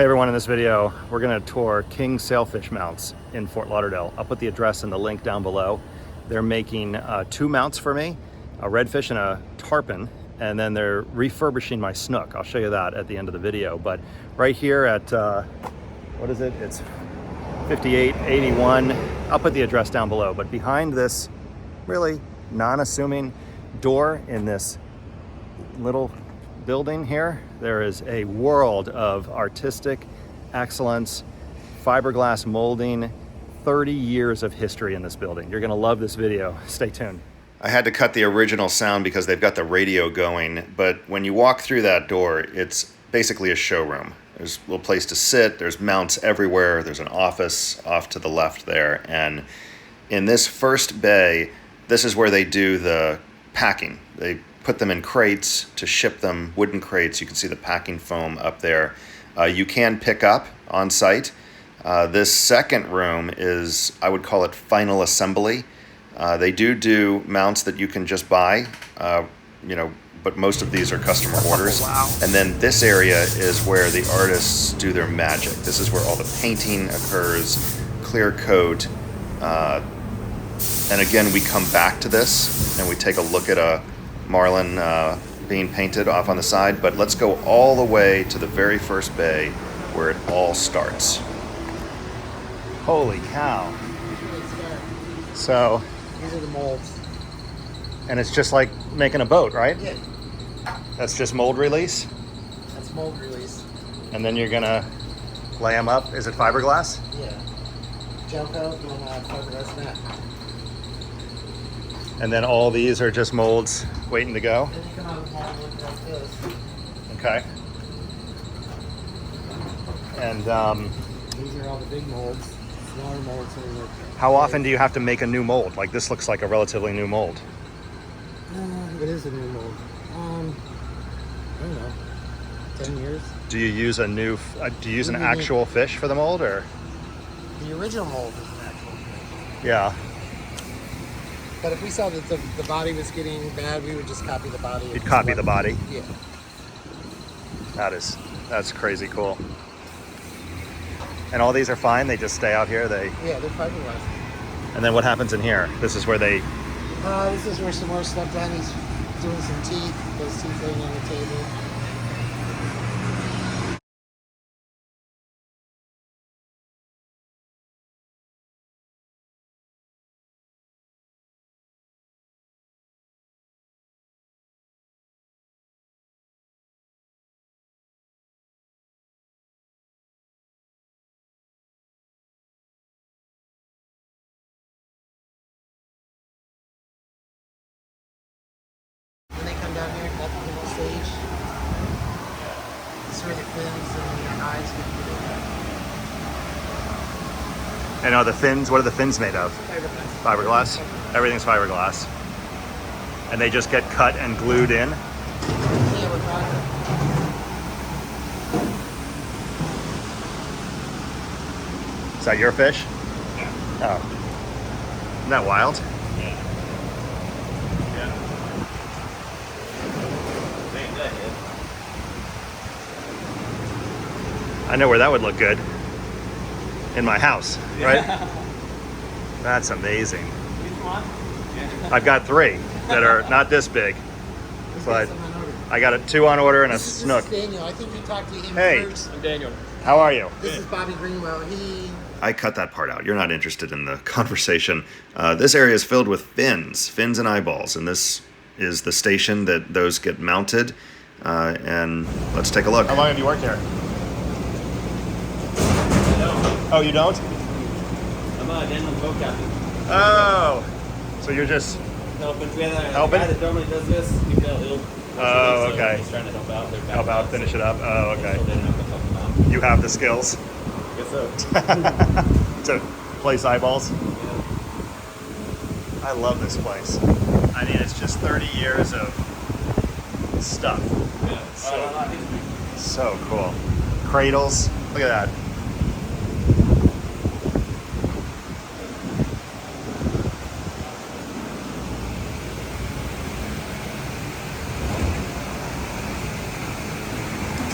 Hey everyone, in this video, we're gonna tour King Sailfish Mounts in Fort Lauderdale. I'll put the address and the link down below. They're making two mounts for me, a redfish and a tarpon, and then they're refurbishing my snook. I'll show you that at the end of the video. But right here at, what is it? It's 5881. I'll put the address down below. But behind this really non-assuming door in this little building here, there is a world of artistic excellence, fiberglass molding, 30 years of history in this building. You're gonna love this video. Stay tuned. I had to cut the original sound because they've got the radio going, but when you walk through that door, it's basically a showroom. There's a little place to sit, there's mounts everywhere, there's an office off to the left there, and in this first bay, this is where they do the packing. They put them in crates to ship them, wooden crates. You can see the packing foam up there. You can pick up on site. This second room is, I would call it final assembly. They do mounts that you can just buy, but most of these are customer orders. Wow. And then this area is where the artists do their magic. This is where all the painting occurs, clear coat. And again, we come back to this and we take a look at a marlin being painted off on the side, but let's go all the way to the very first bay where it all starts. Holy cow. So, These are the molds. and it's just like making a boat, right? Yeah, That's just mold release, that's mold release. and then you're gonna lay them up. Is it fiberglass? Yeah. Gel coat and fiberglass mat. And then all these are just molds waiting to go. Then you come out with mold look like this. Okay. And These are all the big molds. Smaller molds are like. how often do you have to make a new mold? Like this looks like a relatively new mold. It is a new mold. I don't know. 10 years. Do you use a new? Do you use an actual fish for the mold, or? The original mold is an actual fish. Yeah. But if we saw that the body was getting bad, we would just copy the body. You'd copy the body. Yeah. That's crazy cool. And all these are fine. They just stay out here. Yeah, they're fiberglass. And then what happens in here? This is where they. This is where some more stuff done. He's doing some teeth. Those teeth laying on the table. When they come down here, that's the little stage. This is where the fins and the eyes get put in. And are the fins? What are the fins made of? Fiberglass. Fiberglass. Everything's fiberglass. And they just get cut and glued in. Yeah, with fiber. Is that your fish? Yeah. Oh. Isn't that wild? Yeah. Same day, I know where that would look good. In my house, right? That's amazing. Which one? Yeah. I've got 3 that are not this big, but I got 2 on order and a snook. This is Daniel. I think you talked to him Hey. first. I'm Daniel. How are you? This is Bobby Greenwell. I cut that part out. You're not interested in the conversation. This area is filled with fins and eyeballs, and this is the station that those get mounted. And let's take a look. How long have you worked here? Oh, you don't? I'm Daniel's boat captain. Oh, so you're just. Helping. We have a Helping? guy that normally does this. Oh, okay. He's trying to help out. Help out, finish it up. Oh, okay. So they don't have to help him out. You have the skills Guess so. to place eyeballs. Yeah. I love this place. I mean, it's just 30 years of stuff. Yeah. So cool. Cradles. Look at that.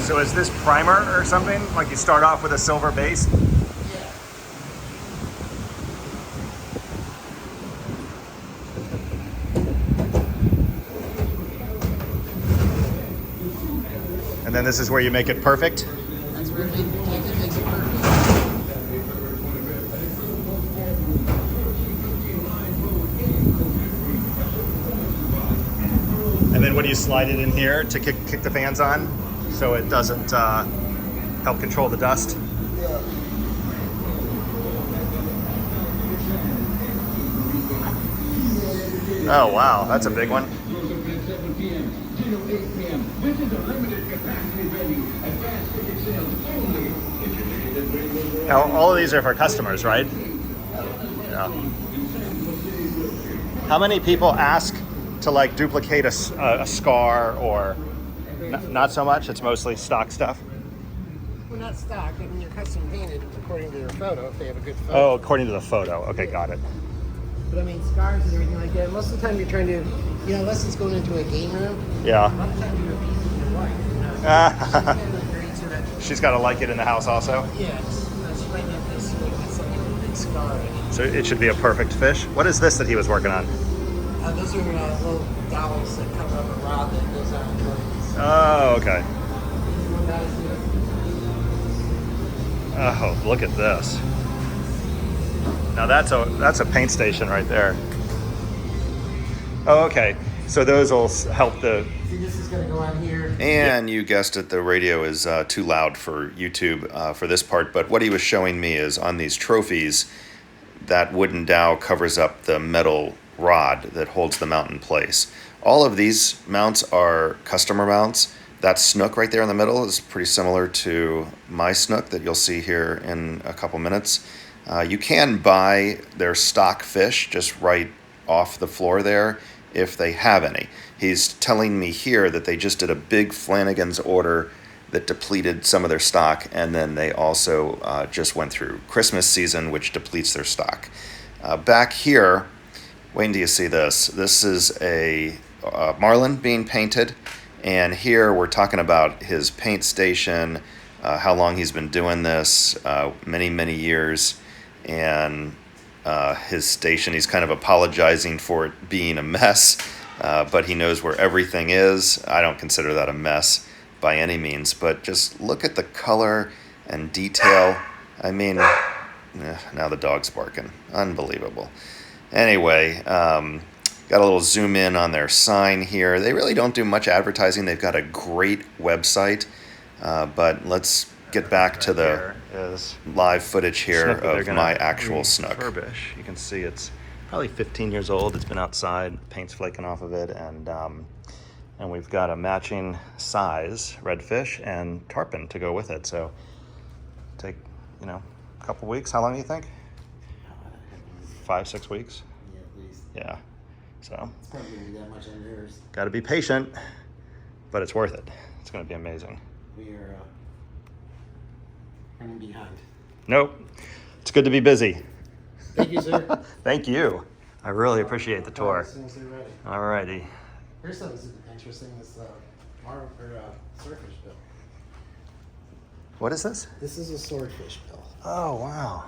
So is this primer or something? Like you start off with a silver base? And then this is where you make it perfect? That's where it makes it perfect. And then what do you slide it in here to kick the fans on so it doesn't help control the dust? Oh wow, that's a big one. Now all of these are for customers, right? Yeah. How many people ask to like duplicate a scar, or not so much? It's mostly stock stuff. Well, not stock. I mean, they're custom painted according to their photo if they have a good photo. Oh, according to the photo. Okay, got it. But I mean, scars and everything like that. Most of the time, you're trying to, unless it's going into a game room. A Yeah. lot of times you're appeasing your wife. She's got to like it in the house also. Yes. She might not necessarily get something with a big scar in it. So it should be a perfect fish. What is this that he was working on? Those are little dowels that cover up a rod that goes out and joins. Oh, okay. Oh, look at this. Now that's a paint station right there. Oh, okay. So those will help the... See, this is going to go on here. And you guessed it, the radio is too loud for YouTube for this part, but what he was showing me is on these trophies, that wooden dowel covers up the metal rod that holds the mount in place. All of these mounts are customer mounts. That snook right there in the middle is pretty similar to my snook that you'll see here in a couple minutes. You can buy their stock fish just right off the floor there if they have any. He's telling me here that they just did a big Flanagan's order that depleted some of their stock, and then they also just went through Christmas season, which depletes their stock. Back here, wait until you see this. This is a marlin being painted, and here we're talking about his paint station, how long he's been doing this, many years, and his station. He's kind of apologizing for it being a mess, but he knows where everything is. I don't consider that a mess by any means, but just look at the color and detail. I mean, now the dog's barking. Unbelievable. Anyway, got a little zoom in on their sign here. They really don't do much advertising. They've got a great website, but let's get back to the live footage here of my actual snook. Refurbish. You can see it's probably 15 years old. It's been outside, paint's flaking off of it, and we've got a matching size redfish and tarpon to go with it. So take, a couple weeks. How long do you think? 5-6 weeks? Yeah, at least. Yeah. So It's probably going to be that much on yours. got to be patient, but it's worth it. It's going to be amazing. We are running behind. Nope. It's good to be busy. Thank you, sir. Thank you. I really appreciate the tour. As soon as they're ready. All righty. Here's something interesting. This swordfish bill. What is this? This is a swordfish bill. Oh, wow.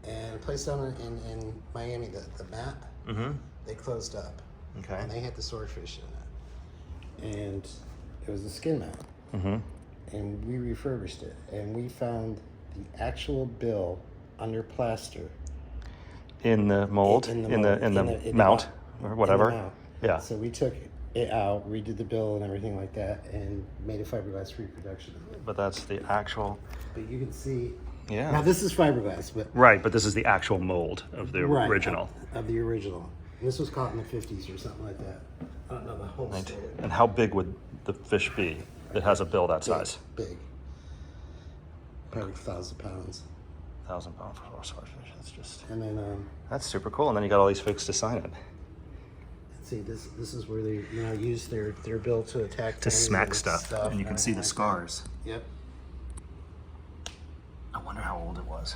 And a place down in Miami, the mat, Mm-hmm. they closed up. Okay. And they had the swordfish in it. And it was a skin mount. Mm-hmm. And we refurbished it. And we found the actual bill under plaster. In the mold? In the In mold. the mount? Or whatever? In the mount. Yeah. So we took it out, redid the bill and everything like that, and made a fiberglass reproduction of it. But that's the actual... But you can see... Yeah. Now this is fiberglass, but... Right, but this is the actual mold of the original. Of the original. And this was caught in the 50s or something like that. I don't know the whole story. And how big would the fish be that has a bill that size? Big. Probably 1,000 pounds. 1,000 pounds for a swordfish. That's just... And then... That's super cool. And then you got all these folks to sign it. See, this is where they use their bill to attack... To smack stuff. And you can and see the everything like scars. that. Yep. I wonder how old it was.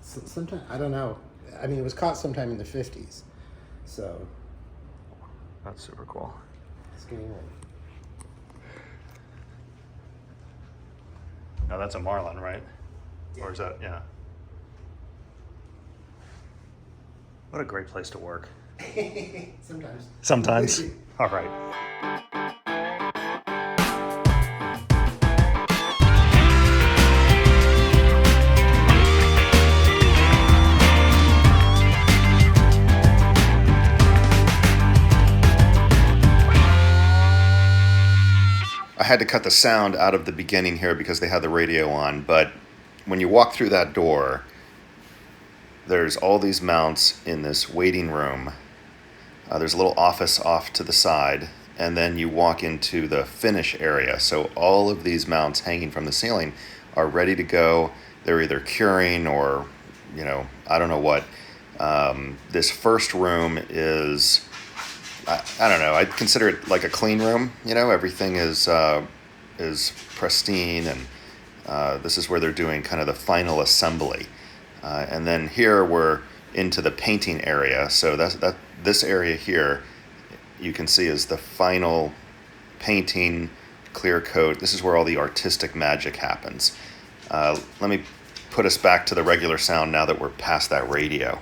Sometime, I don't know. I mean, it was caught sometime in the 50s. So... That's super cool. It's getting old. Now that's a marlin, right? Or is that, yeah. What a great place to work. Sometimes. Sometimes. All right. I had to cut the sound out of the beginning here because they had the radio on, but when you walk through that door, there's all these mounts in this waiting room. There's a little office off to the side, and then you walk into the finish area. So all of these mounts hanging from the ceiling are ready to go. They're either curing or, I don't know what. This first room is, I don't know, I'd consider it like a clean room. Everything is pristine, and this is where they're doing kind of the final assembly. And then here we're into the painting area. So this area here, you can see is the final painting, clear coat. This is where all the artistic magic happens. Let me put us back to the regular sound now that we're past that radio.